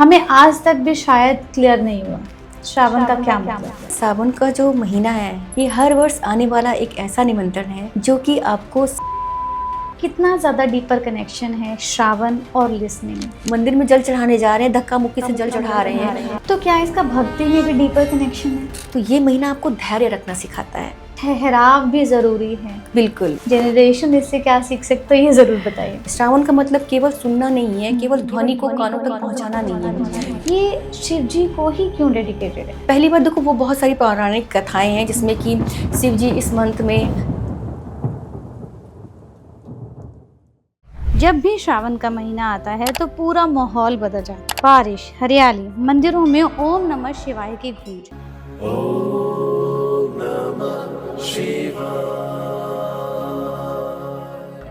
हमें आज तक भी शायद क्लियर नहीं हुआ श्रावण का क्या मतलब है। सावन का जो महीना है ये हर वर्ष आने वाला एक ऐसा निमंत्रण है जो कि आपको कितना ज्यादा डीपर कनेक्शन है श्रावण और लिसनिंग। मंदिर में जल चढ़ाने जा रहे हैं, धक्का मुक्की से जल चढ़ा रहे हैं, तो क्या इसका भक्ति में भी डीपर कनेक्शन है? तो ये महीना आपको धैर्य रखना सिखाता है। ठहराव भी जरूरी है। बिल्कुल। जनरेशन इससे क्या सीख सकते हैं ये जरूर बताइए। श्रावण का मतलब केवल सुनना नहीं है, केवल ध्वनि को कानों तक पहुंचाना नहीं है। ये शिव जी को ही क्यों डेडिकेटेड है? पहली बार देखो, वो बहुत सारी पौराणिक कथाएं हैं जिसमें कि शिव जी इस मंथ में जब भी श्रावण का महीना आता है तो पूरा माहौल बदल जाता है। बारिश, हरियाली, मंदिरों में ओम नमः शिवाय की गूंज।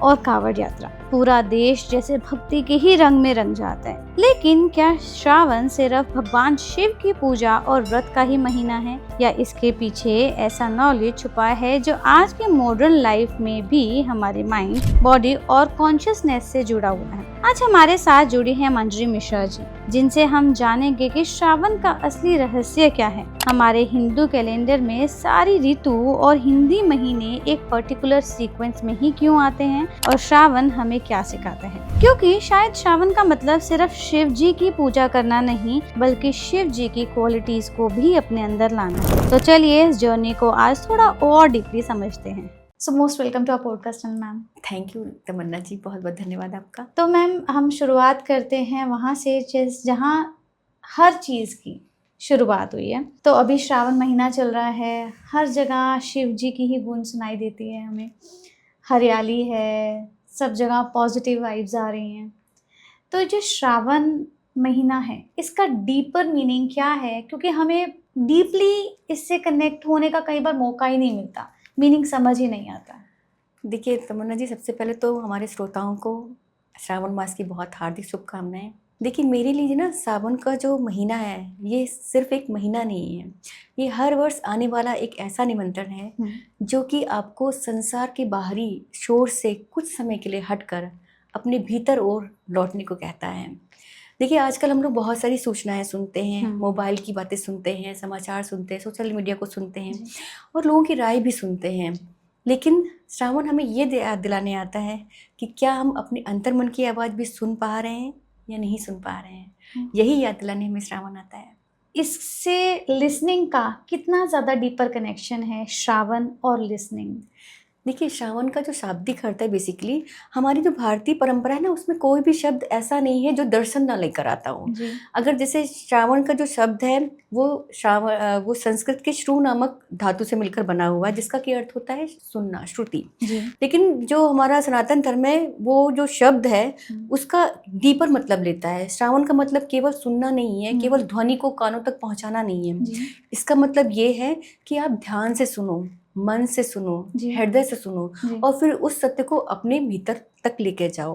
और कांवड़ यात्रा, पूरा देश जैसे भक्ति के ही रंग में रंग जाता है। लेकिन क्या श्रावण सिर्फ भगवान शिव की पूजा और व्रत का ही महीना है, या इसके पीछे ऐसा नॉलेज छुपा है जो आज के मॉडर्न लाइफ में भी हमारे माइंड, बॉडी और कॉन्शियसनेस से जुड़ा हुआ है? आज हमारे साथ जुड़ी हैं मंजरी मिश्रा जी, जिनसे हम जानेंगे कि श्रावण का असली रहस्य क्या है। हमारे हिंदू कैलेंडर में सारी ऋतु और हिंदी महीने एक पर्टिकुलर सीक्वेंस में ही क्यों आते हैं, और श्रावण हमें क्या सिखाता है। क्योंकि शायद श्रावण का मतलब सिर्फ शिव जी की पूजा करना नहीं, बल्कि शिव जी की क्वालिटीज को भी अपने अंदर लाना है। तो चलिए इस जर्नी को आज थोड़ा और डीपली समझते हैं। So most welcome to our podcast ma'am. Thank you Tamanna ji, बहुत बहुत धन्यवाद आपका। तो मैम हम शुरुआत करते हैं वहाँ से जहाँ हर चीज़ की शुरुआत हुई है। तो अभी श्रावण महीना चल रहा है, हर जगह शिव जी की ही गूंज सुनाई देती है हमें, हरियाली है, सब जगह पॉजिटिव वाइब्स आ रही हैं। तो जो श्रावण महीना है इसका डीपर मीनिंग क्या है? क्योंकि हमें डीपली इससे कनेक्ट होने का कई बार मौका ही नहीं मिलता, मीनिंग समझ ही नहीं आता। देखिए तमन्ना जी, सबसे पहले तो हमारे श्रोताओं को श्रावण मास की बहुत हार्दिक शुभकामनाएं। देखिए मेरे लिए ना सावन का जो महीना है ये सिर्फ एक महीना नहीं है, ये हर वर्ष आने वाला एक ऐसा निमंत्रण है जो कि आपको संसार के बाहरी शोर से कुछ समय के लिए हटकर अपने भीतर ओर लौटने को कहता है। देखिए आजकल हम लोग बहुत सारी सूचनाएं सुनते हैं, मोबाइल की बातें सुनते हैं, समाचार सुनते हैं, सोशल मीडिया को सुनते हैं और लोगों की राय भी सुनते हैं। लेकिन श्रावण हमें ये याद दिलाने आता है कि क्या हम अपने अंतर्मन की आवाज़ भी सुन पा रहे हैं या नहीं सुन पा रहे हैं। यही याद दिलाने हमें श्रावण आता है। इससे लिसनिंग का कितना ज़्यादा डीपर कनेक्शन है श्रावण और लिसनिंग? देखिए श्रावण का जो शाब्दिक अर्थ है, बेसिकली हमारी जो भारतीय परंपरा है ना, उसमें कोई भी शब्द ऐसा नहीं है जो दर्शन ना लेकर आता हो। अगर जैसे श्रावण का जो शब्द है वो संस्कृत के श्रु नामक धातु से मिलकर बना हुआ है, जिसका क्या अर्थ होता है सुनना, श्रुति। लेकिन जो हमारा सनातन धर्म है वो जो शब्द है उसका डीपर मतलब लेता है। श्रावण का मतलब केवल सुनना नहीं है, केवल ध्वनि को कानों तक पहुंचाना नहीं है। इसका मतलब ये है कि आप ध्यान से सुनो, मन से सुनो, हृदय से सुनो और फिर उस सत्य को अपने भीतर तक लेके जाओ।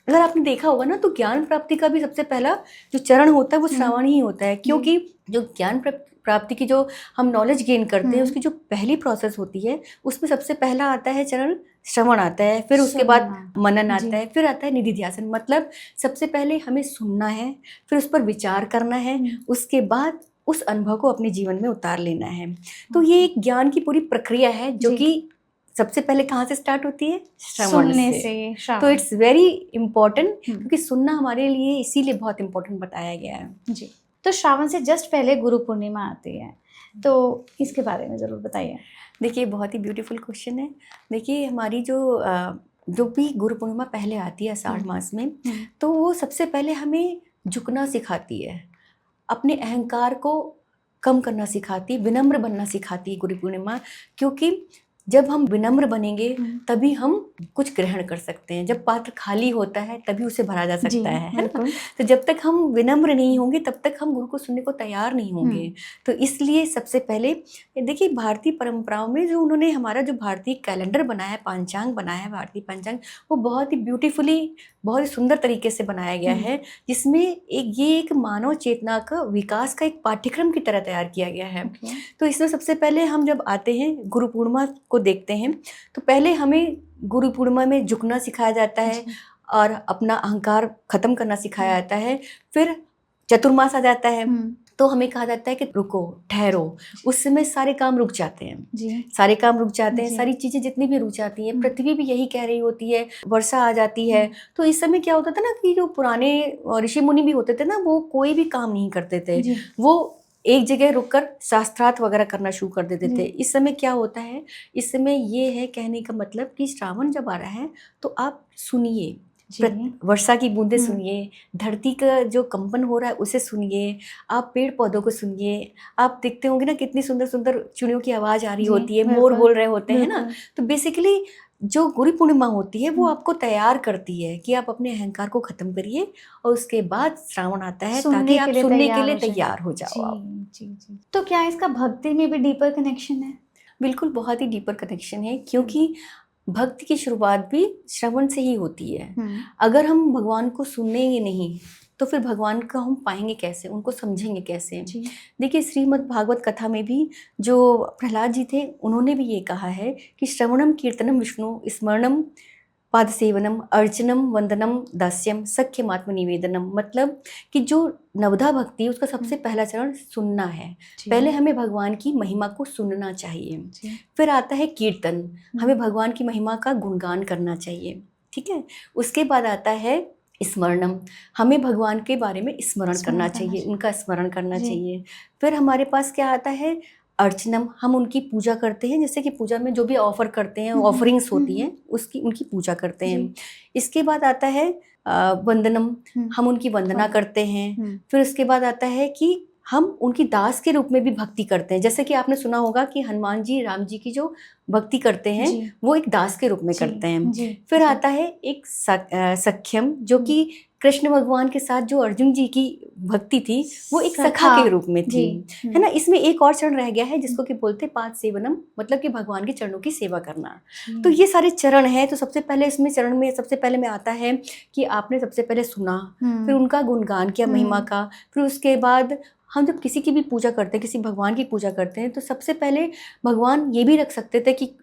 अगर आपने देखा होगा ना, तो ज्ञान प्राप्ति का भी सबसे पहला जो चरण होता है वो श्रावण ही होता है। क्योंकि जो ज्ञान प्राप्ति की जो हम नॉलेज गेन करते हैं उसकी जो पहली प्रोसेस होती है उसमें सबसे पहला आता है चरण श्रवण आता है, फिर उसके बाद मनन आता है, फिर आता है निधिध्यासन। मतलब सबसे पहले हमें सुनना है, फिर उस पर विचार करना है, उसके बाद उस अनुभव को अपने जीवन में उतार लेना है। तो ये एक ज्ञान की पूरी प्रक्रिया है जो कि सबसे पहले कहाँ से स्टार्ट होती है? श्रवण से। तो इट्स वेरी इम्पोर्टेंट, क्योंकि सुनना हमारे लिए इसीलिए बहुत इम्पोर्टेंट बताया गया है जी। तो श्रावण से जस्ट पहले गुरु पूर्णिमा आती है, तो इसके बारे में ज़रूर बताइए। देखिए बहुत ही ब्यूटीफुल क्वेश्चन है। देखिए हमारी जो भी गुरु पूर्णिमा पहले आती है आषाढ़ मास में, तो वो सबसे पहले हमें झुकना सिखाती है, अपने अहंकार को कम करना सिखाती, विनम्र बनना सिखाती है गुरु पूर्णिमा। क्योंकि जब हम विनम्र बनेंगे तभी हम कुछ ग्रहण कर सकते हैं। जब पात्र खाली होता है तभी उसे भरा जा सकता है ना? तो जब तक हम विनम्र नहीं होंगे तब तक हम गुरु को सुनने को तैयार नहीं होंगे। तो इसलिए सबसे पहले देखिए भारतीय परंपराओं में जो उन्होंने हमारा जो भारतीय कैलेंडर बनाया है, पांचांग बनाया है, भारतीय पंचांग, वो बहुत ही ब्यूटीफुली, बहुत ही सुंदर तरीके से बनाया गया है, जिसमें एक मानव चेतना का विकास का एक पाठ्यक्रम की तरह तैयार किया गया है। तो इसमें सबसे पहले हम जब आते हैं गुरु पूर्णिमा को देखते हैं, तो पहले हमें गुरु पूर्णिमा में झुकना सिखाया जाता है और अपना अहंकार खत्म करना सिखाया जाता है। फिर चतुर्मास आ जाता है तो हमें कहा जाता है कि रुको, ठहरो, उस समय सारे काम रुक जाते हैं जी। सारे काम रुक जाते हैं, जी। सारी चीजें जितनी भी रुक जाती हैं, पृथ्वी भी यही कह रही होती है, वर्षा आ जाती है। तो इस समय क्या होता था ना कि जो पुराने ऋषि मुनि भी होते थे ना, वो कोई भी काम नहीं करते थे, वो एक जगह रुककर शास्त्रार्थ वगैरह करना शुरू कर देते थे। इस समय क्या होता है, इस समय ये है कहने का मतलब कि श्रावण जब आ रहा है तो आप सुनिए, वर्षा की बूंदें सुनिए, धरती का जो कंपन हो रहा है उसे सुनिए, आप पेड़ पौधों को सुनिए। आप देखते होंगे ना कितनी सुंदर सुंदर चिड़ियों की आवाज आ रही होती है, मोर बोल रहे होते हैं ना। तो बेसिकली जो गुरु पूर्णिमा होती है वो आपको तैयार करती है कि आप अपने अहंकार को खत्म करिए और उसके बाद श्रावण आता है ताकि आप सुनने के लिए तैयार हो जाओ। जी। तो क्या इसका भक्ति में भी डीपर कनेक्शन है? बिल्कुल, बहुत ही डीपर कनेक्शन है, क्योंकि भक्ति की शुरुआत भी श्रवण से ही होती है। अगर हम भगवान को सुनेंगे नहीं तो फिर भगवान का हम पाएंगे कैसे, उनको समझेंगे कैसे? देखिए, श्रीमद् भागवत कथा में भी जो प्रहलाद जी थे उन्होंने भी ये कहा है कि श्रवणम कीर्तनम विष्णु स्मरणम पाद सेवनम अर्चनम वंदनम दास्यम सख्यमात्म निवेदनम। मतलब कि जो नवधा भक्ति है उसका सबसे पहला चरण सुनना है। पहले हमें भगवान की महिमा को सुनना चाहिए, फिर आता है कीर्तन, हमें भगवान की महिमा का गुणगान करना चाहिए, ठीक है। उसके बाद आता है स्मरणम, हमें भगवान के बारे में स्मरण करना चाहिए, उनका स्मरण करना चाहिए। फिर हमारे पास क्या आता है अर्चनम, हम उनकी पूजा करते हैं, जैसे कि पूजा में जो भी ऑफर करते हैं, ऑफरिंग्स होती हैं उसकी उनकी पूजा करते हैं। इसके बाद आता है वंदनम, हम उनकी वंदना करते हैं। फिर उसके बाद आता है कि हम उनकी दास के रूप में भी भक्ति करते हैं, जैसे कि आपने सुना होगा कि हनुमान जी राम जी की जो भक्ति करते हैं वो एक दास के रूप में करते हैं। फिर आता है एक सख्यम, जो कि कृष्ण भगवान के साथ जो अर्जुन जी की भक्ति थी वो एक सखा के रूप में थी, है ना। इसमें एक और चरण रह गया है जिसको कि बोलते पाद सेवनम, मतलब कि भगवान के चरणों की सेवा करना। तो ये सारे चरण हैं। तो सबसे पहले इसमें चरण में सबसे पहले में आता है कि आपने सबसे पहले सुना, फिर उनका गुणगान किया महिमा का। फिर उसके बाद हम जब किसी की भी पूजा करते हैं, किसी भगवान की पूजा करते हैं, तो सबसे पहले भगवान ये भी रख सकते थे कि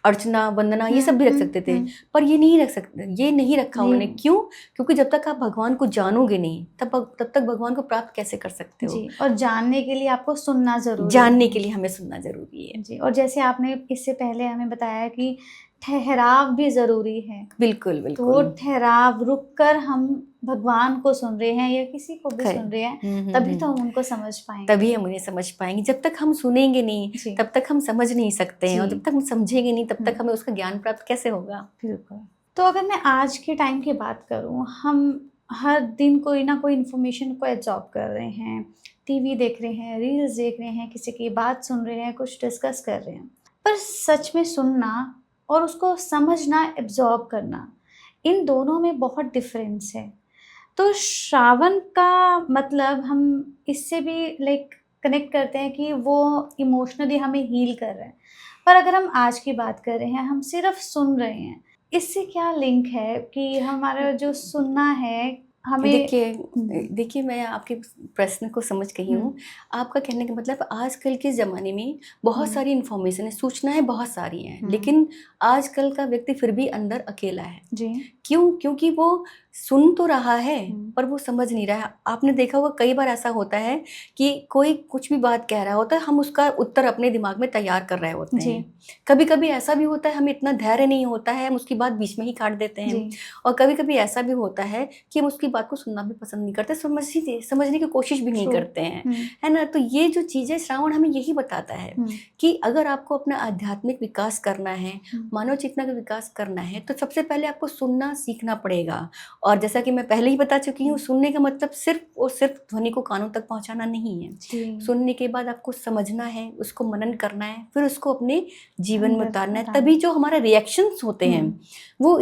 अर्चना वंदना ये सब भी रख सकते थे, पर ये नहीं रख सकते, ये नहीं रखा उन्होंने। क्यों? क्योंकि जब तक आप भगवान को जानोगे नहीं तब तक भगवान को प्राप्त कैसे कर सकते हो? और जानने के लिए आपको सुनना जरूरी है, जानने के लिए हमें सुनना जरूरी है जी। और जैसे आपने इससे पहले हमें बताया कि ठहराव भी जरूरी है। बिल्कुल बिल्कुल। तो ठहराव, रुक कर हम भगवान को सुन रहे हैं या किसी को भी सुन रहे हैं, तभी तो हम उनको समझ पाएंगे, तभी हम उन्हें समझ पाएंगे। जब तक हम सुनेंगे नहीं तब तक हम समझ नहीं सकते हैं, और जब तक हम समझेंगे नहीं तब तक हमें उसका ज्ञान प्राप्त कैसे होगा? बिल्कुल। तो अगर मैं आज के टाइम की बात करूं, हम हर दिन कोई ना कोई इन्फॉर्मेशन को एब्जॉर्ब कर रहे हैं, टीवी देख रहे हैं, रील्स देख रहे हैं, किसी की बात सुन रहे हैं, कुछ डिस्कस कर रहे हैं, पर सच में सुनना और उसको समझना, एब्जॉर्ब करना, इन दोनों में बहुत डिफरेंस है। तो श्रावण का मतलब हम इससे भी कनेक्ट करते हैं कि वो इमोशनली हमें हील कर रहे हैं। पर अगर हम आज की बात कर रहे हैं, हम सिर्फ सुन रहे हैं, इससे क्या लिंक है कि हमारा जो सुनना है हमें? देखिए मैं आपके प्रश्न को समझ गई हूँ। आपका कहने का मतलब आजकल के ज़माने में बहुत सारी इन्फॉर्मेशन है, सूचनाएं बहुत सारी हैं, लेकिन आजकल का व्यक्ति फिर भी अंदर अकेला है जी। क्यों? क्योंकि वो सुन तो रहा है पर वो समझ नहीं रहा है। आपने देखा होगा कई बार ऐसा होता है कि कोई कुछ भी बात कह रहा होता है, हम उसका उत्तर अपने दिमाग में तैयार कर रहे होते हैं। कभी कभी ऐसा भी होता है हमें इतना धैर्य नहीं होता है, हम उसकी बात बीच में ही काट देते हैं। और कभी कभी ऐसा भी होता है कि हम उसकी बात को सुनना भी पसंद नहीं करते, समझने की कोशिश भी नहीं करते हैं, है ना। तो ये जो चीज़ें श्रावण हमें यही बताता है कि अगर आपको अपना आध्यात्मिक विकास करना है, मानव चेतना का विकास करना है, तो सबसे पहले आपको सुनना सीखना पड़ेगा। और जैसा कि मैं पहले ही बता चुकी हूँ, सुनने का मतलब सिर्फ और सिर्फ ध्वनि को कानों तक पहुंचाना नहीं है। सुनने के बाद आपको समझना है, उसको मनन करना है, फिर उसको अपने जीवन में उतारना है। तभी जो हमारे रिएक्शंस होते हैं वो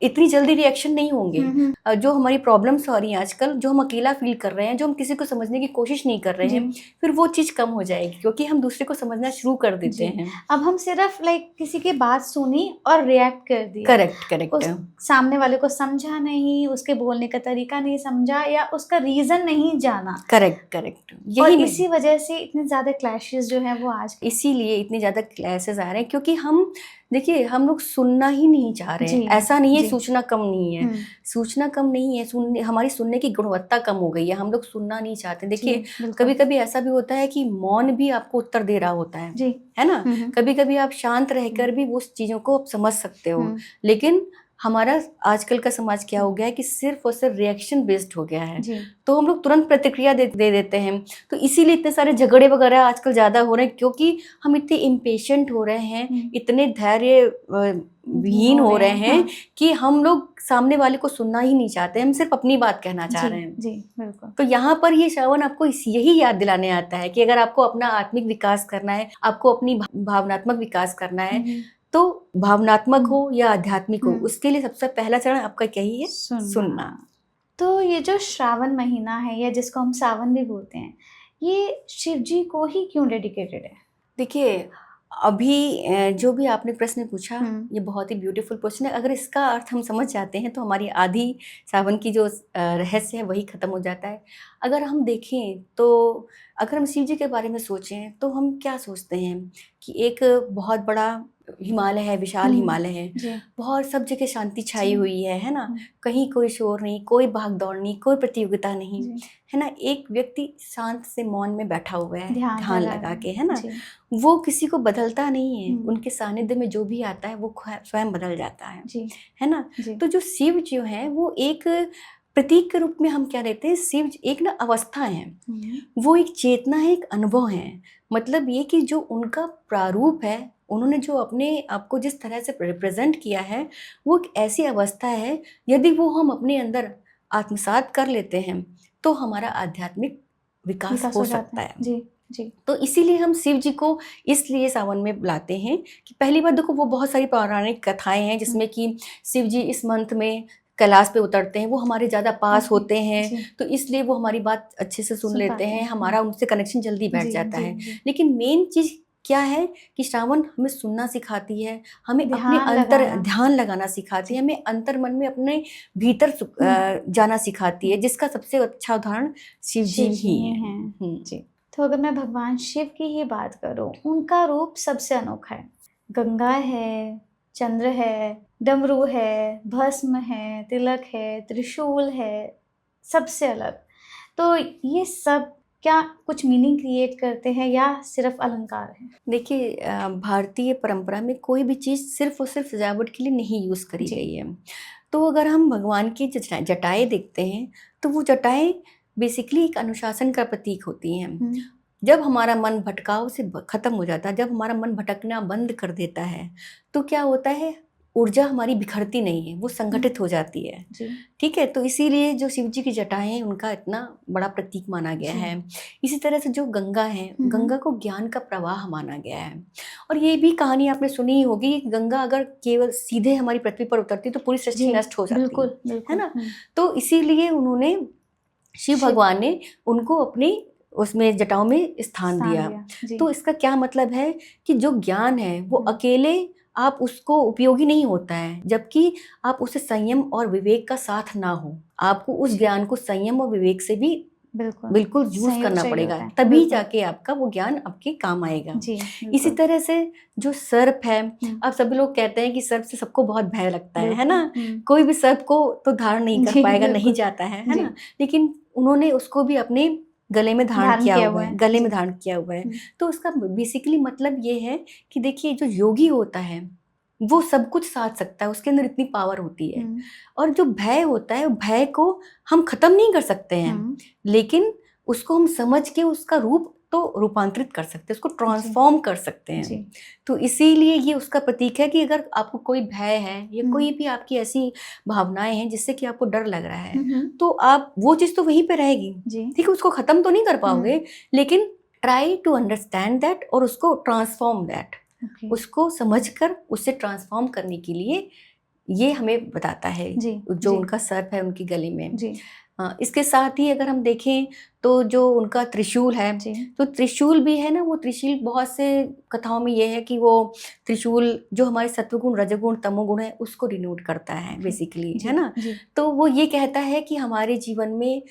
इतनी जल्दी रिएक्शन नहीं होंगे। जो हमारी प्रॉब्लम्स हो रही हैं आजकल, जो हम अकेला फील कर रहे हैं, जो हम किसी को समझने की कोशिश नहीं कर रहे हैं, फिर वो चीज़ कम हो जाएगी क्योंकि हम दूसरे को समझना शुरू कर देते हैं। अब हम सिर्फ किसी की बात सुनी और रिएक्ट कर दिया। करेक्ट। सामने वाले को समझा नहीं, उसके बोलने का तरीका नहीं समझा या उसका रीजन नहीं जाना। करेक्ट। यही इसी वजह से इतने ज्यादा क्लैशेस जो है वो आज, इसीलिए इतने ज्यादा क्लैशेस आ रहे हैं क्योंकि हम देखिए हम लोग सुनना ही नहीं चाह रहे हैं। जी, ऐसा नहीं है जी। सूचना कम नहीं है, सूचना कम नहीं है, हमारी सुनने की गुणवत्ता कम हो गई है, हम लोग सुनना नहीं चाहते। देखिए बिल्कुल। कभी कभी ऐसा भी होता है कि मौन भी आपको उत्तर दे रहा होता है ना। कभी कभी आप शांत रहकर भी उस चीजों को आप समझ सकते हो। लेकिन हमारा आजकल का समाज क्या हो गया है कि सिर्फ और सिर्फ रिएक्शन बेस्ड हो गया है। तो हम लोग तुरंत प्रतिक्रिया दे देते हैं। तो इसीलिए इतने सारे झगड़े वगैरह आजकल ज्यादा हो रहे हैं, क्योंकि हम इतने इम्पेशेंट हो रहे हैं, इतने धैर्य विहीन हो रहे हैं कि हम लोग सामने वाले को सुनना ही नहीं चाहते, हम सिर्फ अपनी बात कहना चाह रहे हैं। जी, बिल्कुल। तो यहाँ पर ये श्रावण आपको यही याद दिलाने आता है कि अगर आपको अपना आत्मिक विकास करना है, आपको अपनी भावनात्मक विकास करना है, तो भावनात्मक हो या आध्यात्मिक हो, उसके लिए सबसे पहला चरण आपका क्या ही है? सुनना। तो ये जो श्रावण महीना है, या जिसको हम सावन भी बोलते हैं, ये शिव जी को ही क्यों डेडिकेटेड है? देखिए अभी जो भी आपने प्रश्न पूछा, ये बहुत ही ब्यूटीफुल क्वेश्चन है। अगर इसका अर्थ हम समझ जाते हैं तो हमारी आधी सावन की जो रहस्य है वही खत्म हो जाता है। अगर हम देखें तो अगर हम शिव जी के बारे में सोचें तो हम क्या सोचते हैं कि एक बहुत बड़ा हिमालय है, विशाल हिमालय है, बहुत सब जगह शांति छाई हुई है ना। कहीं कोई शोर नहीं, कोई भाग दौड़ नहीं, कोई प्रतियोगिता नहीं, है ना। एक व्यक्ति शांत से मौन में बैठा हुआ है, ध्यान लगा के, है ना। वो किसी को बदलता नहीं है, उनके सानिध्य में जो भी आता है वो स्वयं बदल जाता है ना। तो जो शिव जो है वो एक प्रतीक के रूप में हम क्या लेते हैं, शिव एक ना अवस्था है, वो एक चेतना है, एक अनुभव है। मतलब ये कि जो उनका प्रारूप है, उन्होंने जो अपने आप को जिस तरह से रिप्रेजेंट किया है, वो एक ऐसी अवस्था है, यदि वो हम अपने अंदर आत्मसात कर लेते हैं तो हमारा आध्यात्मिक विकास हो सकता है। जी। तो इसीलिए हम शिव जी को इसलिए सावन में बुलाते हैं कि पहली बात देखो, वो बहुत सारी पौराणिक कथाएं हैं जिसमें कि शिव जी इस मंथ में कैलाश पे उतरते हैं, वो हमारे ज़्यादा पास होते हैं, तो इसलिए वो हमारी बात अच्छे से सुन लेते हैं, हमारा उनसे कनेक्शन जल्दी बैठ जाता है। लेकिन मेन चीज़ क्या है कि श्रावण हमें सुनना सिखाती है, हमें अपने अंतर ध्यान लगाना सिखाती है, हमें अंतर मन में अपने भीतर जाना सिखाती है, जिसका सबसे अच्छा उदाहरण शिव जी ही है। तो अगर मैं भगवान शिव की ही बात करूं, उनका रूप सबसे अनोखा है। गंगा है, चंद्र है, डमरू है, भस्म है, तिलक है, त्रिशूल है, सबसे अलग। तो ये सब क्या कुछ मीनिंग क्रिएट करते हैं या सिर्फ अलंकार है? देखिए भारतीय परंपरा में कोई भी चीज़ सिर्फ और सिर्फ सजावट के लिए नहीं यूज़ करी गई है। तो अगर हम भगवान की जटाएं देखते हैं तो वो जटाएं बेसिकली एक अनुशासन का प्रतीक होती हैं। जब हमारा मन भटकाव से खत्म हो जाता है, जब हमारा मन भटकना बंद कर देता है, तो क्या होता है, ऊर्जा हमारी बिखरती नहीं है, वो संगठित हो जाती है। ठीक है। तो इसीलिए जो शिव जी की जटाएं उनका इतना बड़ा प्रतीक माना गया है। इसी तरह से जो गंगा है, गंगा को ज्ञान का प्रवाह माना गया है। और ये भी कहानी आपने सुनी ही होगी कि गंगा अगर केवल सीधे हमारी पृथ्वी पर उतरती तो पूरी सृष्टि नष्ट हो जाती है ना। तो इसीलिए उन्होंने, शिव भगवान ने उनको अपनी उसमें जटाओं में स्थान दिया। तो इसका क्या मतलब है कि जो ज्ञान है वो अकेले आप उसको उपयोगी नहीं होता है, जबकि आप उसे संयम और विवेक का साथ ना हो। आपको उस ज्ञान को संयम और विवेक से भी बिल्कुल यूज करना पड़ेगा, तभी जाके आपका वो ज्ञान आपके काम आएगा। इसी तरह से जो सर्प है, अब सभी लोग कहते हैं कि सर्प से सबको बहुत भय लगता है ना। कोई भी सर्प को तो धारण नहीं कर पाएगा, नहीं जाता है ना। लेकिन उन्होंने उसको भी अपने गले में धारण किया हुआ है, गले में धारण किया हुआ है। तो उसका बेसिकली मतलब ये है कि देखिए जो योगी होता है वो सब कुछ साध सकता है, उसके अंदर इतनी पावर होती है। और जो भय होता है, भय को हम खत्म नहीं कर सकते हैं, लेकिन उसको हम समझ के उसका रूप तो रूपांतरित कर सकते हैं, उसको ट्रांसफॉर्म कर सकते हैं। तो इसीलिए ये उसका प्रतीक है कि अगर आपको कोई भय है या कोई भी आपकी ऐसी भावनाएं हैं जिससे कि आपको डर लग रहा है, तो आप वो चीज़ तो वहीं पे रहेगी, ठीक है, उसको खत्म तो नहीं कर पाओगे, लेकिन ट्राई टू अंडरस्टैंड दैट और उसको ट्रांसफॉर्म दैट, उसको समझकर उससे ट्रांसफॉर्म करने के लिए ये हमें बताता है जो उनका सर्प है उनके गले में। इसके साथ ही अगर हम देखें तो जो उनका त्रिशूल है, तो त्रिशूल भी है ना, वो त्रिशूल बहुत से कथाओं में ये है कि वो त्रिशूल जो हमारे सत्वगुण, रजोगुण, तमोगुण है उसको डिनोट करता है बेसिकली, है ना। तो वो ये कहता है कि हमारे जीवन में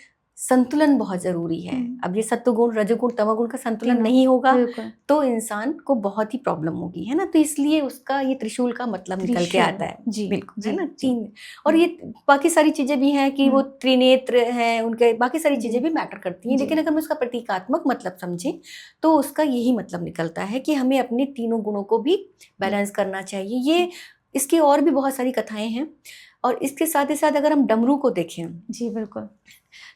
संतुलन बहुत जरूरी है। अब ये सत्वगुण रजोगुण तमोगुण का संतुलन तीनों, नहीं होगा बिल्कुल। तो इंसान को बहुत ही प्रॉब्लम होगी, है ना। तो इसलिए उसका ये त्रिशूल का मतलब निकल के त्रिशूल, आता है। जी बिल्कुल, है जी ना। जी। 3 और ये बाकी सारी चीजें भी हैं कि वो त्रिनेत्र हैं, उनके बाकी सारी जी। चीजें भी मैटर करती हैं, जी। लेकिन अगर हम उसका प्रतीकात्मक मतलब समझें तो उसका यही मतलब निकलता है कि हमें अपने तीनों गुणों को भी बैलेंस करना चाहिए। ये इसकी और भी बहुत सारी कथाएं हैं। और इसके साथ ही साथ अगर हम डमरू को देखें, जी बिल्कुल,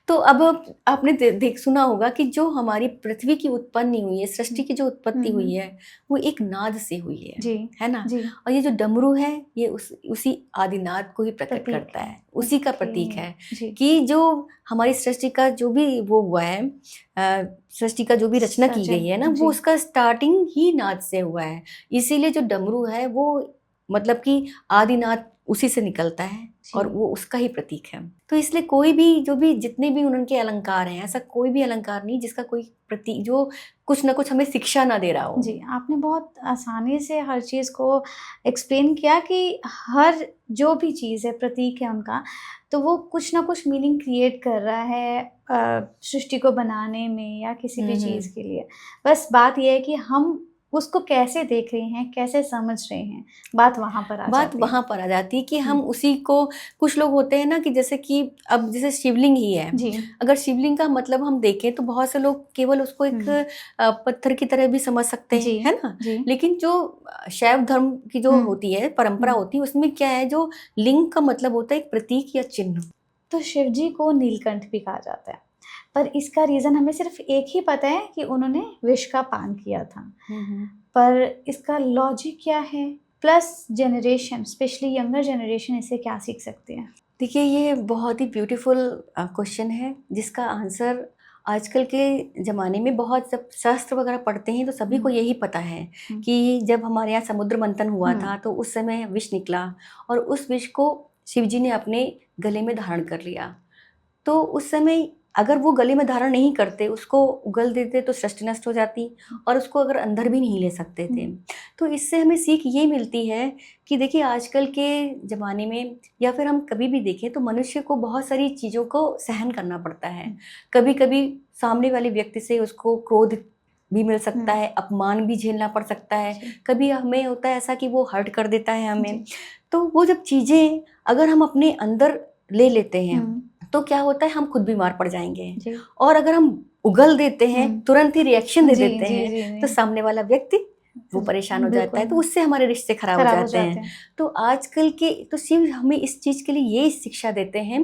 तो अब आपने देख सुना होगा कि जो हमारी पृथ्वी की उत्पत्ति हुई है, सृष्टि की जो उत्पत्ति हुई है, वो एक नाद से हुई जी है ना। जी। और ये जो डमरू है ये उसी आदिनाद को ही प्रकट प्रतीक करता है, है, उसी का ओके, प्रतीक है जी। कि जो हमारी सृष्टि का जो भी वो हुआ है, सृष्टि का जो भी रचना की गई है ना, जी। वो उसका स्टार्टिंग ही नाद से हुआ है। इसीलिए जो डमरू है वो मतलब कि आदिनाद उसी से निकलता है और वो उसका ही प्रतीक है। तो इसलिए कोई भी जो भी जितने भी उनके अलंकार हैं, ऐसा कोई भी अलंकार नहीं जिसका कोई प्रतीक जो कुछ ना कुछ हमें शिक्षा ना दे रहा हो। जी, आपने बहुत आसानी से हर चीज़ को एक्सप्लेन किया कि हर जो भी चीज़ है प्रतीक है उनका, तो वो कुछ ना कुछ मीनिंग क्रिएट कर रहा है सृष्टि को बनाने में या किसी भी चीज़ के लिए। बस बात ये है कि हम उसको कैसे देख रहे हैं, कैसे समझ रहे हैं, बात वहाँ पर आ बात जाती है। वहां पर आ जाती है कि हम उसी को, कुछ लोग होते हैं ना कि जैसे कि अब जैसे शिवलिंग ही है, जी। अगर शिवलिंग का मतलब हम देखें तो बहुत से लोग केवल उसको एक पत्थर की तरह भी समझ सकते हैं, है ना। लेकिन जो शैव धर्म की जो होती है परंपरा होती है, उसमें क्या है, जो लिंग का मतलब होता है एक प्रतीक या चिन्ह। तो शिव जी को नीलकंठ भी कहा जाता है, पर इसका रीज़न हमें सिर्फ एक ही पता है कि उन्होंने विष का पान किया था। पर इसका लॉजिक क्या है, plus generation specially younger generation इससे क्या सीख सकते हैं? देखिए ये बहुत ही ब्यूटीफुल क्वेश्चन है जिसका आंसर आजकल के ज़माने में बहुत सब शास्त्र वगैरह पढ़ते हैं तो सभी को यही पता है कि जब हमारे यहाँ समुद्र मंथन हुआ था तो उस समय विष निकला और उस विष को शिवजी ने अपने गले में धारण कर लिया। तो उस समय अगर वो गले में धारण नहीं करते, उसको उगल देते तो सृष्टि नष्ट हो जाती और उसको अगर अंदर भी नहीं ले सकते थे। तो इससे हमें सीख ये मिलती है कि देखिए आजकल के ज़माने में या फिर हम कभी भी देखें तो मनुष्य को बहुत सारी चीज़ों को सहन करना पड़ता है। कभी कभी सामने वाले व्यक्ति से उसको क्रोध भी मिल सकता है, अपमान भी झेलना पड़ सकता है, कभी हमें होता है ऐसा कि वो हर्ट कर देता है हमें। तो वो जब चीज़ें अगर हम अपने अंदर ले लेते हैं तो क्या होता है, हम खुद बीमार पड़ जाएंगे। और अगर हम उगल देते हैं, तुरंत ही रिएक्शन दे देते हैं तो सामने वाला व्यक्ति वो परेशान हो जाता है, तो उससे हमारे रिश्ते खराब हो जाते हैं। तो आजकल के तो शिव हमें इस चीज़ के लिए ये शिक्षा देते हैं